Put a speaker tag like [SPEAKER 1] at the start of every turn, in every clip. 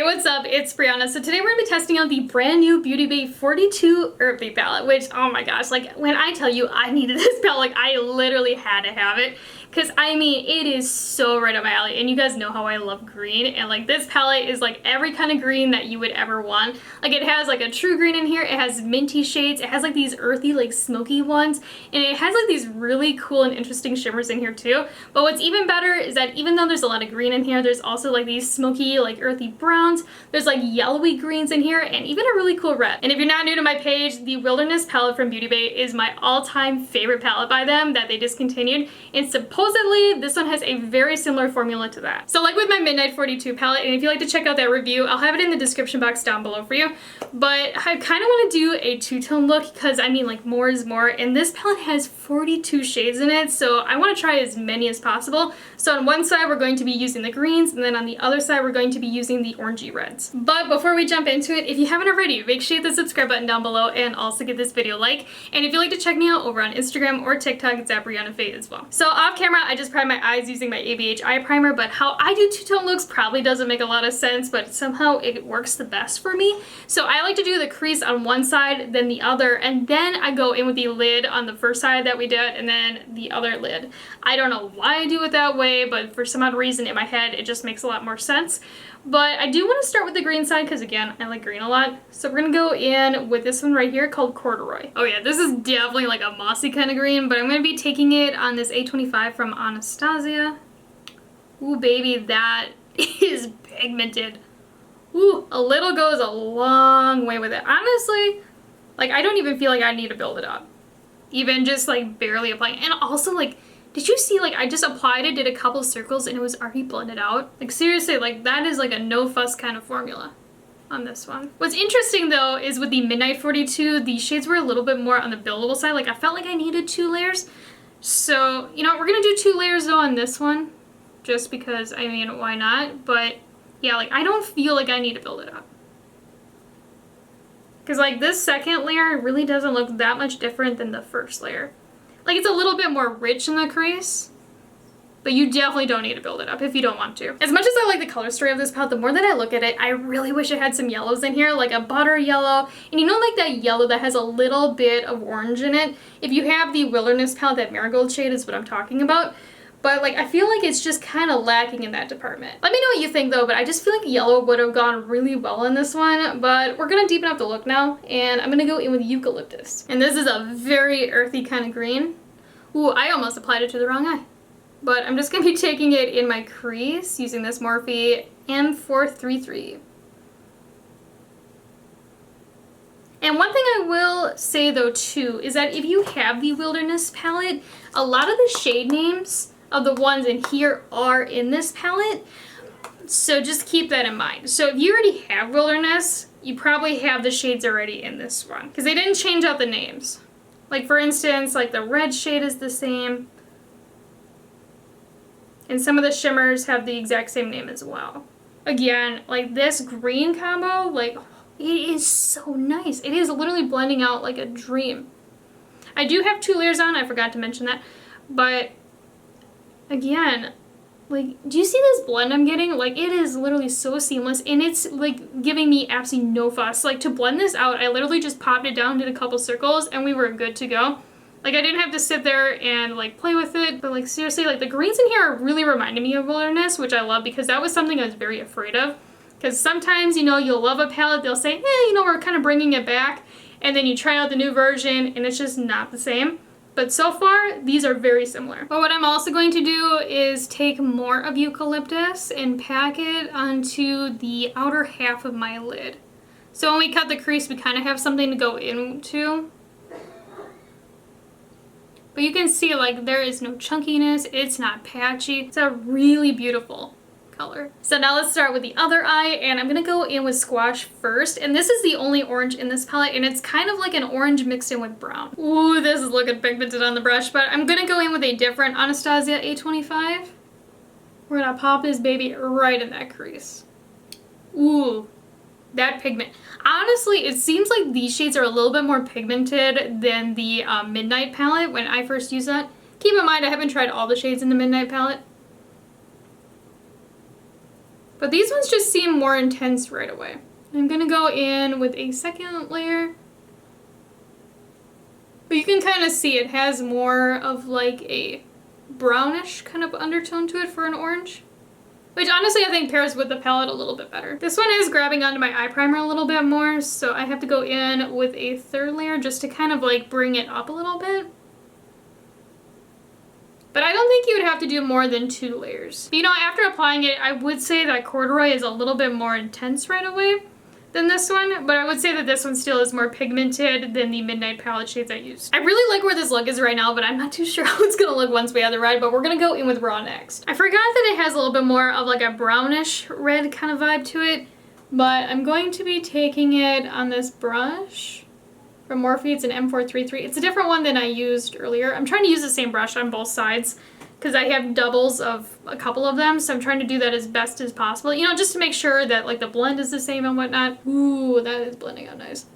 [SPEAKER 1] what's up? It's Breyonna. So today we're going to be testing out the brand new Beauty Bay 42 Earthy palette, which, oh my gosh, like when I tell you I needed this palette, like I literally had to have it. Because, I mean, it is so right up my alley, and you guys know how I love green, and, like, this palette is, like, every kind of green that you would ever want. Like, it has, like, a true green in here, it has minty shades, it has, like, these earthy, like, smoky ones, and it has, like, these really cool and interesting shimmers in here, too. But what's even better is that even though there's a lot of green in here, there's also, like, these smoky, like, earthy browns, there's, like, yellowy greens in here, and even a really cool red. And if you're not new to my page, the Wilderness palette from Beauty Bay is my all-time favorite palette by them that they discontinued, and supposedly this one has a very similar formula to that. So like with my Midnight 42 palette, and if you'd like to check out that review, I'll have it in the description box down below for you. But I kind of want to do a two-tone look because, I mean, like, more is more, and this palette has 42 shades in it, so I want to try as many as possible. So on one side we're going to be using the greens, and then on the other side we're going to be using the orangey reds. But before we jump into it, if you haven't already, make sure you hit the subscribe button down below and also give this video a like. And if you'd like to check me out over on Instagram or TikTok, it's at Breyonna as well. So off camera, I just primed my eyes using my ABH eye primer, but how I do two-tone looks probably doesn't make a lot of sense, but somehow it works the best for me. So I like to do the crease on one side, then the other, and then I go in with the lid on the first side that we did, and then the other lid. I don't know why I do it that way, but for some odd reason in my head, it just makes a lot more sense. But I do want to start with the green side because, again, I like green a lot. So we're going to go in with this one right here called Corduroy. Oh yeah, this is definitely like a mossy kind of green, but I'm going to be taking it on this A25 from Anastasia. Ooh, baby, that is pigmented. Ooh, a little goes a long way with it. Honestly, like, I don't even feel like I need to build it up. Even just, like, barely applying. And also, like, did you see, like, I just applied it, did a couple circles, and it was already blended out? Like, seriously, like, that is, like, a no-fuss kind of formula on this one. What's interesting, though, is with the Midnight 42, the shades were a little bit more on the buildable side. Like, I felt like I needed 2 layers. So, you know, we're gonna do 2 layers, though, on this one. Just because, I mean, why not? But, yeah, like, I don't feel like I need to build it up. Because, like, this second layer really doesn't look that much different than the first layer. Like, it's a little bit more rich in the crease, but you definitely don't need to build it up if you don't want to. As much as I like the color story of this palette, the more that I look at it, I really wish it had some yellows in here, like a butter yellow. And you know, like that yellow that has a little bit of orange in it? If you have the Wilderness palette, that marigold shade is what I'm talking about. But, like, I feel like it's just kind of lacking in that department. Let me know what you think, though, but I just feel like yellow would have gone really well in this one. But we're going to deepen up the look now, and I'm going to go in with eucalyptus. And this is a very earthy kind of green. Ooh, I almost applied it to the wrong eye. But I'm just going to be taking it in my crease using this Morphe M433. And one thing I will say, though, too, is that if you have the Wilderness palette, a lot of the shade names of the ones in here are in this palette, so just keep that in mind. So if you already have Wilderness, you probably have the shades already in this one, because they didn't change out the names. Like, for instance, like the red shade is the same, and some of the shimmers have the exact same name as well. Again, like this green combo, like, it is so nice. It is literally blending out like a dream. I do have 2 layers on, I forgot to mention that, but again, like, do you see this blend I'm getting? Like, it is literally so seamless, and it's, like, giving me absolutely no fuss. Like, to blend this out, I literally just popped it down, did a couple circles, and we were good to go. Like, I didn't have to sit there and, like, play with it, but, like, seriously, like, the greens in here are really reminding me of Wilderness, which I love, because that was something I was very afraid of. Because sometimes, you know, you'll love a palette, they'll say, you know, we're kind of bringing it back, and then you try out the new version, and it's just not the same. But so far, these are very similar. But what I'm also going to do is take more of eucalyptus and pack it onto the outer half of my lid. So when we cut the crease, we kind of have something to go into. But you can see, like, there is no chunkiness, it's not patchy. It's a really beautiful color. So now let's start with the other eye, and I'm gonna go in with Squash first, and this is the only orange in this palette, and it's kind of like an orange mixed in with brown. Ooh, this is looking pigmented on the brush, but I'm gonna go in with a different Anastasia A25. We're gonna pop this baby right in that crease. Ooh, that pigment. Honestly, it seems like these shades are a little bit more pigmented than the Midnight palette when I first used that. Keep in mind, I haven't tried all the shades in the Midnight palette. But these ones just seem more intense right away. I'm gonna go in with a second layer. But you can kind of see it has more of like a brownish kind of undertone to it for an orange. Which honestly I think pairs with the palette a little bit better. This one is grabbing onto my eye primer a little bit more, so I have to go in with a third layer just to kind of like bring it up a little bit. But I don't think you would have to do more than 2 layers. You know, after applying it, I would say that corduroy is a little bit more intense right away than this one, but I would say that this one still is more pigmented than the Midnight palette shades I used. I really like where this look is right now, but I'm not too sure how it's gonna look once we add the red, but we're gonna go in with raw next. I forgot that it has a little bit more of like a brownish red kind of vibe to it, but I'm going to be taking it on this brush from Morphe. It's an M433. It's a different one than I used earlier. I'm trying to use the same brush on both sides because I have doubles of a couple of them, so I'm trying to do that as best as possible. You know, just to make sure that like the blend is the same and whatnot. Ooh, that is blending out nice.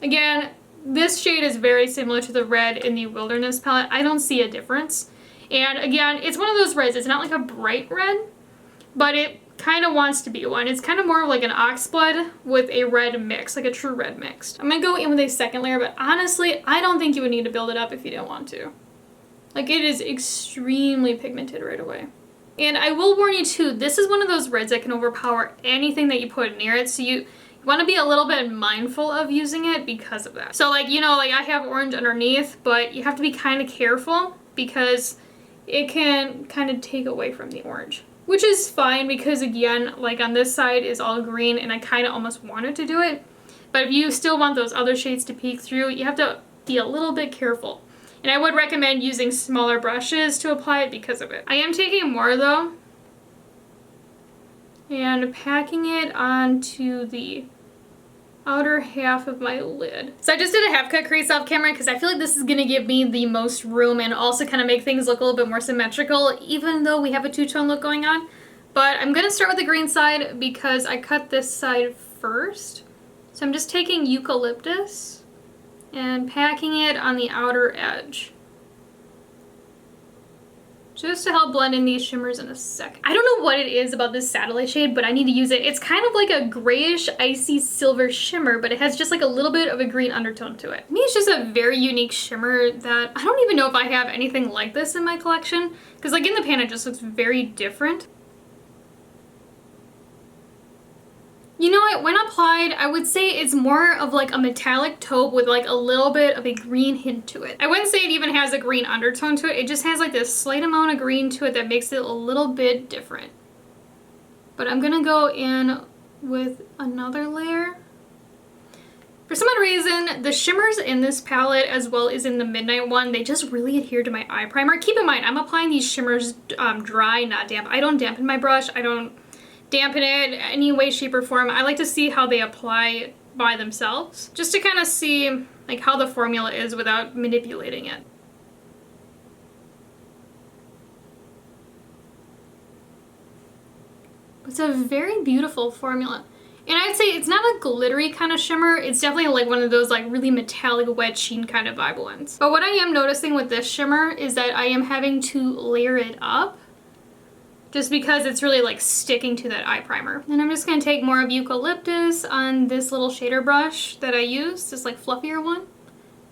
[SPEAKER 1] Again, this shade is very similar to the red in the Wilderness palette. I don't see a difference. And again, it's one of those reds. It's not like a bright red, but it kind of wants to be one. It's kind of more of like an oxblood with a red mix, like a true red mix. I'm gonna go in with a second layer, but honestly, I don't think you would need to build it up if you don't want to. Like, it is extremely pigmented right away. And I will warn you too, this is one of those reds that can overpower anything that you put near it, so you want to be a little bit mindful of using it because of that. So like, you know, like I have orange underneath, but you have to be kind of careful because it can kind of take away from the orange. Which is fine because again, like on this side is all green and I kind of almost wanted to do it. But if you still want those other shades to peek through, you have to be a little bit careful. And I would recommend using smaller brushes to apply it because of it. I am taking more though and packing it onto the outer half of my lid. So I just did a half cut crease off camera because I feel like this is gonna give me the most room and also kind of make things look a little bit more symmetrical even though we have a two-tone look going on. But I'm gonna start with the green side because I cut this side first. So I'm just taking eucalyptus and packing it on the outer edge. Just to help blend in these shimmers in a second. I don't know what it is about this satellite shade, but I need to use it. It's kind of like a grayish, icy silver shimmer, but it has just like a little bit of a green undertone to it. To me, it's just a very unique shimmer that I don't even know if I have anything like this in my collection, because like in the pan, it just looks very different. You know what, when applied, I would say it's more of like a metallic taupe with like a little bit of a green hint to it. I wouldn't say it even has a green undertone to it. It just has like this slight amount of green to it that makes it a little bit different. But I'm gonna go in with another layer. For some odd reason, the shimmers in this palette as well as in the Midnight one, they just really adhere to my eye primer. Keep in mind, I'm applying these shimmers dry, not damp. I don't dampen my brush. I don't dampen it any way, shape, or form. I like to see how they apply by themselves, just to kind of see like how the formula is without manipulating it. It's a very beautiful formula. And I'd say it's not a glittery kind of shimmer. It's definitely like one of those like really metallic wet sheen kind of vibe ones. But what I am noticing with this shimmer is that I am having to layer it up just because it's really like sticking to that eye primer. And I'm just gonna take more of eucalyptus on this little shader brush that I use, this like fluffier one,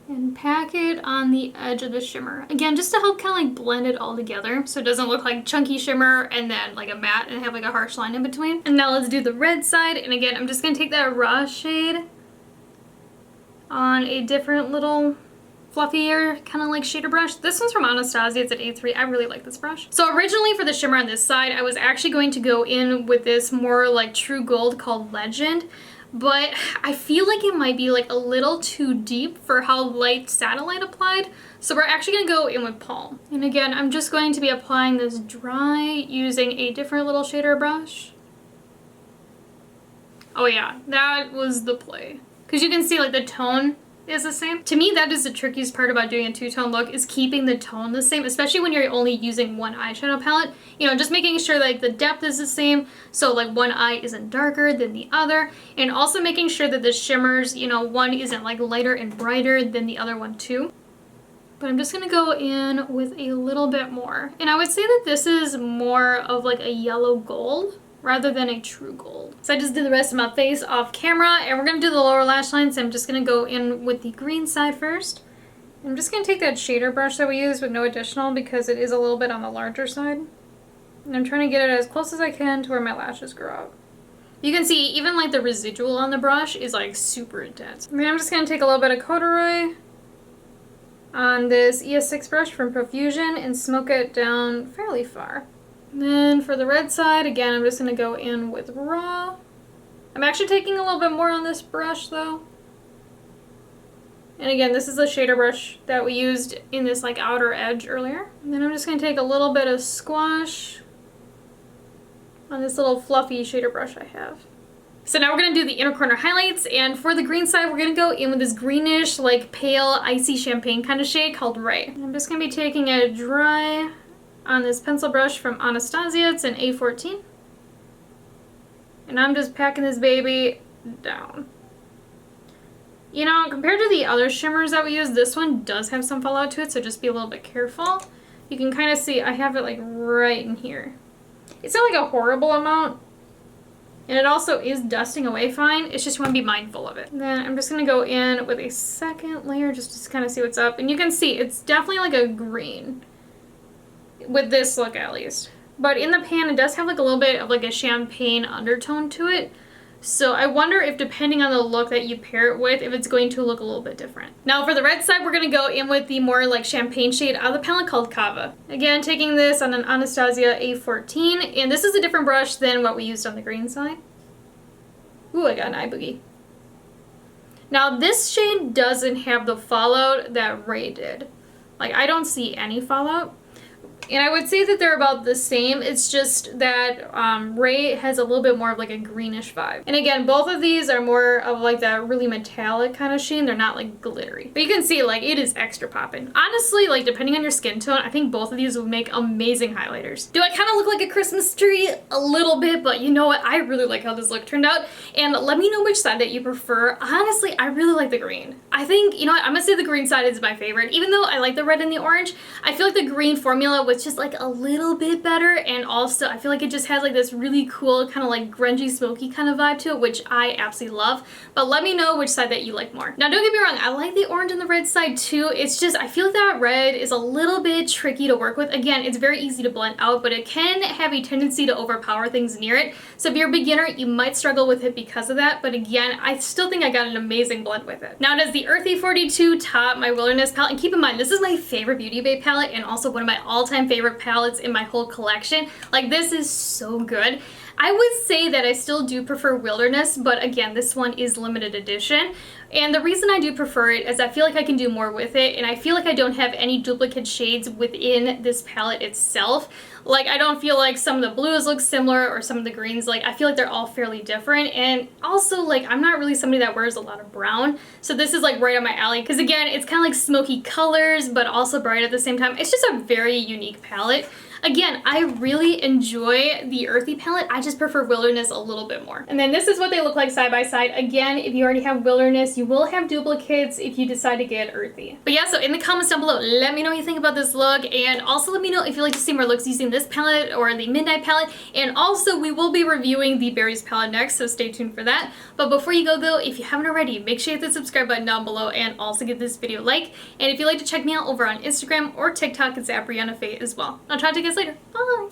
[SPEAKER 1] and pack it on the edge of the shimmer. Again, just to help kind of like blend it all together so it doesn't look like chunky shimmer and then like a matte and have like a harsh line in between. And now let's do the red side. And again, I'm just gonna take that raw shade on a different little fluffier kind of like shader brush. This one's from Anastasia. It's at A3. I really like this brush. So originally for the shimmer on this side, I was actually going to go in with this more like true gold called Legend, but I feel like it might be like a little too deep for how light Satellite applied. So we're actually gonna go in with Palm. And again, I'm just going to be applying this dry using a different little shader brush. Oh yeah, that was the play. Because you can see like the tone is the same. To me, that is the trickiest part about doing a two-tone look, is keeping the tone the same, especially when you're only using one eyeshadow palette. You know, just making sure like the depth is the same, so like one eye isn't darker than the other, and also making sure that the shimmers, you know, one isn't like lighter and brighter than the other one too. But I'm just gonna go in with a little bit more. And I would say that this is more of like a yellow gold rather than a true gold. So I just did the rest of my face off camera, and we're gonna do the lower lash line, so I'm just gonna go in with the green side first. I'm just gonna take that shader brush that we used with no additional because it is a little bit on the larger side. And I'm trying to get it as close as I can to where my lashes grow out. You can see even like the residual on the brush is like super intense. And then I'm just gonna take a little bit of corduroy on this ES6 brush from Profusion and smoke it down fairly far. And then for the red side, again, I'm just gonna go in with raw. I'm actually taking a little bit more on this brush though. And again, this is the shader brush that we used in this like outer edge earlier. And then I'm just gonna take a little bit of squash on this little fluffy shader brush I have. So now we're gonna do the inner corner highlights, and for the green side, we're gonna go in with this greenish, like pale, icy champagne kind of shade called Ray. I'm just gonna be taking a dry on this pencil brush from Anastasia. It's an A14. And I'm just packing this baby down. You know, compared to the other shimmers that we use, this one does have some fallout to it, so just be a little bit careful. You can kind of see I have it like right in here. It's not like a horrible amount. And it also is dusting away fine. It's just you want to be mindful of it. And then I'm just going to go in with a second layer just to kind of see what's up. And you can see it's definitely like a green. With this look at least. But in the pan it does have like a little bit of like a champagne undertone to it. So I wonder if depending on the look that you pair it with, if it's going to look a little bit different. Now for the red side, we're going to go in with the more like champagne shade out of the palette called Cava. Again, taking this on an Anastasia A14, and this is a different brush than what we used on the green side. Ooh, I got an eye boogie. Now this shade doesn't have the fallout that Ray did. Like I don't see any fallout. And I would say that they're about the same. It's just that Ray has a little bit more of like a greenish vibe. And again, both of these are more of like that really metallic kind of sheen. They're not like glittery. But you can see like it is extra popping. Honestly, like depending on your skin tone, I think both of these would make amazing highlighters. Do I kind of look like a Christmas tree? A little bit, but you know what? I really like how this look turned out. And let me know which side that you prefer. Honestly, I really like the green. I think, you know what? I'm gonna say the green side is my favorite. Even though I like the red and the orange, I feel like the green formula was just like a little bit better, and also I feel like it just has like this really cool kind of like grungy smoky kind of vibe to it, which I absolutely love. But let me know which side that you like more. Now don't get me wrong, I like the orange and the red side too. It's just I feel like that red is a little bit tricky to work with. Again, it's very easy to blend out, but it can have a tendency to overpower things near it. So if you're a beginner, you might struggle with it because of that, but again, I still think I got an amazing blend with it. Now does the Earthy 42 top my Wilderness palette, and keep in mind this is my favorite Beauty Bay palette and also one of my all-time favorite palettes in my whole collection. Like this is so good. I would say that I still do prefer Wilderness, but again, this one is limited edition. And the reason I do prefer it is I feel like I can do more with it, and I feel like I don't have any duplicate shades within this palette itself. Like I don't feel like some of the blues look similar or some of the greens, like I feel like they're all fairly different. And also like I'm not really somebody that wears a lot of brown, so this is like right up my alley because again it's kind of like smoky colors but also bright at the same time. It's just a very unique palette. Again, I really enjoy the Earthy palette. I just prefer Wilderness a little bit more. And then this is what they look like side by side. Again, if you already have Wilderness, you will have duplicates if you decide to get Earthy. But yeah, so in the comments down below, let me know what you think about this look, and also let me know if you'd like to see more looks using this palette or the Midnight palette. And also, we will be reviewing the Berries palette next, so stay tuned for that. But before you go though, if you haven't already, make sure you hit the subscribe button down below and also give this video a like. And if you'd like to check me out over on Instagram or TikTok, it's at Breyonna as well. I'll try to guys later. Bye!